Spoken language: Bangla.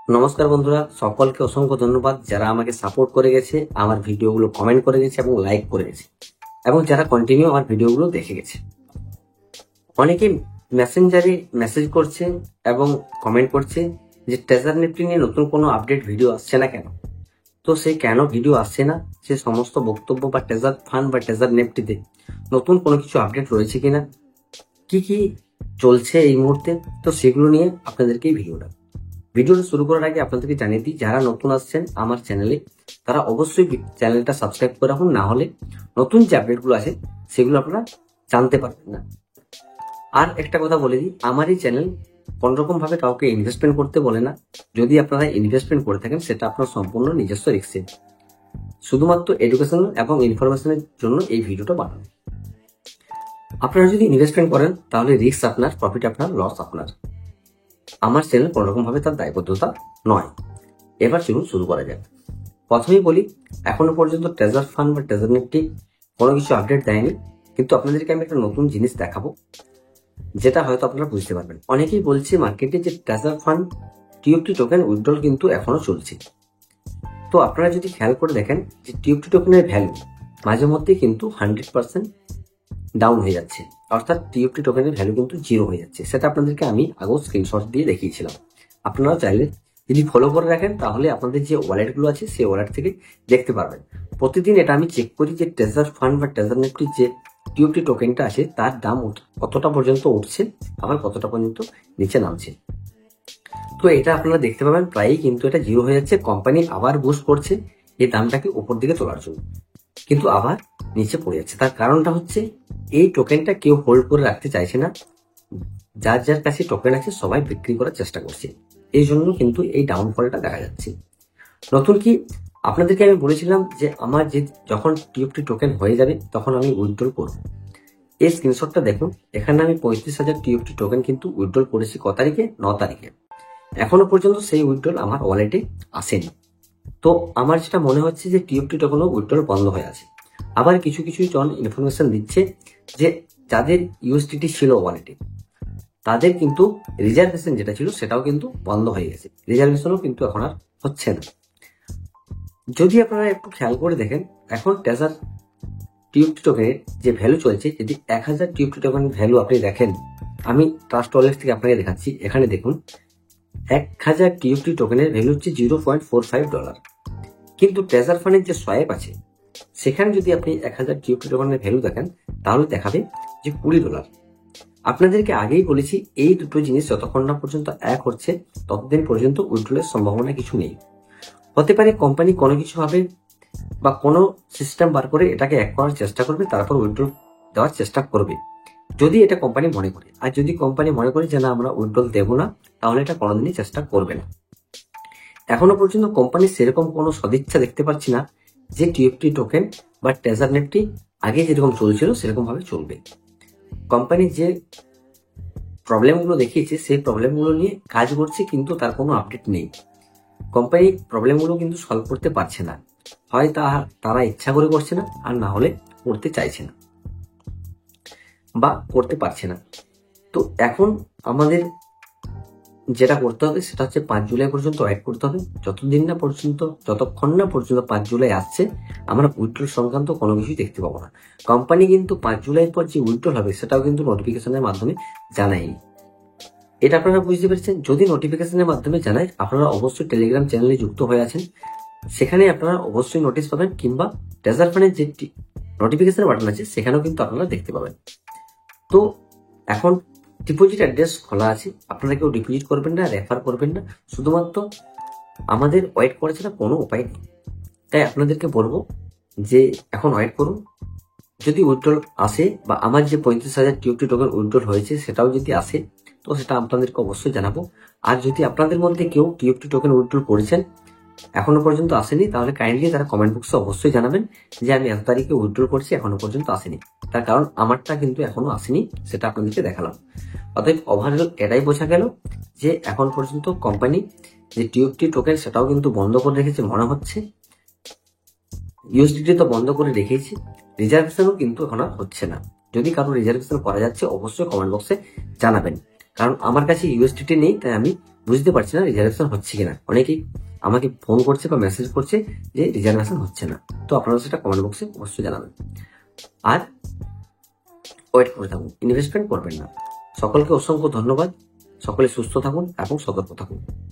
নমস্কার বন্ধুরা, সকলকে অসংখ্য ধন্যবাদ যারা আমাকে সাপোর্ট করে গেছে, আমার ভিডিওগুলো কমেন্ট করে গেছে এবং লাইক করে গেছে, এবং যারা কন্টিনিউ আমার ভিডিওগুলো দেখে গেছে। অনেকে মেসেঞ্জারে মেসেজ করছে এবং কমেন্ট করছে যে ট্রেজার নিফটি নিয়ে নতুন কোনো আপডেট ভিডিও আসছে না কেন। তো সেই কেন ভিডিও আসছে না, সে সমস্ত বক্তব্য বা ট্রেজার ফান্ড বা ট্রেজার নিফটিতে নতুন কোনো কিছু আপডেট রয়েছে কিনা, কি কি চলছে এই মুহূর্তে, তো সেগুলো নিয়ে আপনাদেরকে এই ভিডিওটা শুরু করার আগে আপনাদেরকে জানিয়ে দিই, যারা নতুন আসছেন আমার চ্যানেলে তারা অবশ্যই চ্যানেলটা সাবস্ক্রাইব করে রাখুন, না হলে নতুন যে আপডেটগুলো আছে সেগুলো আপনারা জানতে পারবেন না। আর একটা কথা বলে দিই, আমার এই চ্যানেল কোনোরকম ভাবে কাউকে ইনভেস্টমেন্ট করতে বলে না। যদি আপনারা ইনভেস্টমেন্ট করে থাকেন সেটা আপনার সম্পূর্ণ নিজস্ব রিস্কে, শুধুমাত্র এডুকেশনাল এবং ইনফরমেশনের জন্য এই ভিডিওটা বানানো। আপনারা যদি ইনভেস্টমেন্ট করেন তাহলে রিস্ক আপনার, প্রফিট আপনার, লস আপনার। আমার চ্যানেল কোনোরকম ভাবে তার দায়বদ্ধতা নয়। এবার চলুন শুরু করা যাক। প্রথমেই বলি, এখনো পর্যন্ত ট্রেজার ফান্ড বা ট্রেজার নিফটি কোনো কিছু আপডেট দেয়নি, কিন্তু আপনাদেরকে আমি একটা নতুন জিনিস দেখাবো যেটা হয়তো আপনারা বুঝতে পারবেন। অনেকেই বলছে মার্কেটে যে treasure fund TFT token withdrawal কিন্তু এখনো চলছে। তো আপনারা যদি খেয়াল করে দেখেন যে টিএফটি টোকেনের ভ্যালু মাঝে মধ্যে কিন্তু 100% ডাউন হয়ে যাচ্ছে, অর্থাৎ টিএফটি টোকেনের ভ্যালু কিন্তু 0 হয়ে যাচ্ছে। সেটা আপনাদেরকে আমি আগেও স্ক্রিনশট দিয়ে দেখিয়েছিলাম। আপনারা চাইলে যদি ফলো করে রাখেন তাহলে আপনাদের যে ওয়ালেটগুলো আছে সেই ওয়ালেট থেকে দেখতে পারবেন। প্রতিদিন এটা আমি চেক করি যে ট্রেজার ফান্ড বা ট্রেজার নিফটির যে টিএফটি টোকেনটা আছে তার দাম কতটা পর্যন্ত উঠছে, আবার কতটা পর্যন্ত নিচে নামছে। তো এটা আপনারা দেখতে পাবেন প্রায়ই কিন্তু এটা 0 হয়ে যাচ্ছে। কোম্পানি আবার বুস্ট করছে এই দামটাকে উপর দিকে তোলার জন্য, কিন্তু আবার নিচে পড়ে যাচ্ছে। তার কারণটা হচ্ছে এই টোকেনটা কেউ হোল্ড করে রাখতে চাইছে না, যার যার কাছে টোকেন আছে সবাই বিক্রি করার চেষ্টা করছে। এই জন্য কিন্তু এই ডাউনফলটা দেখা যাচ্ছে। নতুন কি আপনাদেরকে আমি বলেছিলাম যে আমার যে যখন টিএফটি টোকেন হয়ে যাবে তখন আমি উইথড্রল করব। এই স্ক্রিনশটটা দেখুন, এখানে আমি 35,000 টিএফটি টোকেন কিন্তু উইথড্রল করেছি। ক তারিখে? 9 তারিখে। এখনো পর্যন্ত সেই উইথড্রল আমার ওয়ালেটে আসেনি। তো আমার যেটা মনে হচ্ছে যে টিএফটি টোকেনও উইথড্রল বন্ধ হয়ে আছে। আবার কিছু কিছু জন ইনফরমেশন দিচ্ছে যে যাদের ইউএসডিটি ছিল ওয়ালেটে তাদের কিন্তু রিজার্ভেশন যেটা ছিল সেটাও কিন্তু বন্ধ হয়ে গেছে। রিজার্ভেশনও কিন্তু এখন আর হচ্ছে না। যদি আপনারা একটু খেয়াল করে দেখেন, এখন ট্রেজার টিএফটি টোকেনের যে ভ্যালু চলছে, যদি 1000 টিএফটি টোকেনের ভ্যালু আপনি দেখেন, আমি ট্রাস্ট ওয়ালেট থেকে আপনাকে দেখাচ্ছি। এখানে দেখুন 1000 টিএফটি টোকেনের ভ্যালু হচ্ছে $0.45। কিন্তু ট্রেজার ফান্ডের যে সোয়াইপ আছে সেখানে যদি আপনি 1000 টিএফটি টোকেনের ভ্যালু দেখেন তাহলে দেখাবে যে $20। আপনাদেরকে আগেই বলেছি এই দুটো জিনিস যতক্ষণ না পর্যন্ত এক হচ্ছে ততদিন পর্যন্ত উইথড্রলের সম্ভাবনা কিছু নেই। হতে পারে কোম্পানি কোনো কিছু ভাবে বা কোনো সিস্টেম বার করে এটাকে এক করার চেষ্টা করবে, তারপর উইথড্রল দেওয়ার চেষ্টা করবে যদি এটা কোম্পানি মনে করে। আর যদি কোম্পানি মনে করে যে না আমরা উইথড্রল দেবো না, তাহলে এটা কোনোদিনই চেষ্টা করবে না। এখনো পর্যন্ত কোম্পানির সেরকম কোনো সদিচ্ছা দেখতে পাচ্ছি না যে টিএফটি টোকেন বা ট্রেজার নিফটি আগে যেরকম চলছিল সেরকম ভাবে চলবে। কোম্পানি যে প্রবলেমগুলো দেখিয়েছে সেই প্রবলেমগুলো নিয়ে কাজ করছে, কিন্তু তার কোনো আপডেট নেই। কোম্পানি প্রবলেমগুলো কিন্তু সলভ করতে পারছে না, হয় তারা ইচ্ছা করে করছে না, আর না হলে করতে চাইছে না বা করতে পারছে না। তো এখন আমাদের যেটা করতে হবে সেটা হচ্ছে 5 জুলাই পর্যন্ত ওয়েট করতে হবে। যতক্ষণ না পর্যন্ত 5 জুলাই আসছে আমরা উইথড্রল সংক্রান্ত কোনো কিছু দেখতে পাবো না। কোম্পানি কিন্তু 5 জুলাইয়ের পর যে উইথড্রল হবে সেটাও কিন্তু নোটিফিকেশনের মাধ্যমে জানায়নি। এটা আপনারা বুঝতে পেরেছেন। যদি নোটিফিকেশনের মাধ্যমে জানায়, আপনারা অবশ্যই টেলিগ্রাম চ্যানেলে যুক্ত হয়ে আছেন, সেখানে আপনারা অবশ্যই নোটিশ পাবেন, কিংবা ট্রেজার ফান্ডের যে নোটিফিকেশন বাটন আছে সেখানেও কিন্তু আপনারা দেখতে পাবেন। তো এখন ডিপোজিট অ্যাড্রেস খোলা আছে, আপনারা কেউ ডিপোজিট করবেন না, রেফার করবেন না, শুধুমাত্র আমাদের ওয়েট করা ছাড়া কোনো উপায় নেই। তাই আপনাদেরকে বলবো যে এখন ওয়েট করুন। যদি উইথড্রল আসে বা আমার যে 35,000 টিএফটি টোকেন উইথড্রল হয়েছে সেটাও যদি আসে তো সেটা আপনাদেরকে অবশ্যই জানাবো। আর যদি আপনাদের মধ্যে কেউ টিএফটি টোকেন উইথড্রল করেছেন এখনো পর্যন্ত আসেনি, তাহলে কাইন্ডলি তারা কমেন্ট বক্সে অবশ্যই জানাবেন যে আমি এত তারিখে উইথড্রল করছি, এখনো পর্যন্ত আসেনি। তার কারণ আমারটা কিন্তু এখনো আসেনি, সেটা আপনাদেরকে দেখালাম। অতএব ওভারঅল এটাই বোঝা গেল যে এখন পর্যন্ত কোম্পানি যে টিএফটি টোকেন সেটাও কিন্তু বন্ধ করে রেখেছে মনে হচ্ছে। ইউএসডিটি তো বন্ধ করে রেখেছি, রিজার্ভেশনও কিন্তু এখন আর হচ্ছে না। যদি কারো রিজার্ভেশন করা যাচ্ছে অবশ্যই কমেন্ট বক্সে জানাবেন, কারণ আমার কাছে ইউএসডিটি নেই, তাই আমি বুঝতে পারছি না রিজার্ভেশন হচ্ছে কিনা। অনেকেই আমাকে ফোন করছে বা মেসেজ করছে যে রিজার্ভেশন হচ্ছে না। তো আপনারা সেটা কমেন্ট বক্সে অবশ্যই জানাবেন। আর ওয়েট করে থাকুন, ইনভেস্টমেন্ট করবেন না। সকলকে অসংখ্য ধন্যবাদ। সকলে সুস্থ থাকুন এবং সতর্ক থাকুন।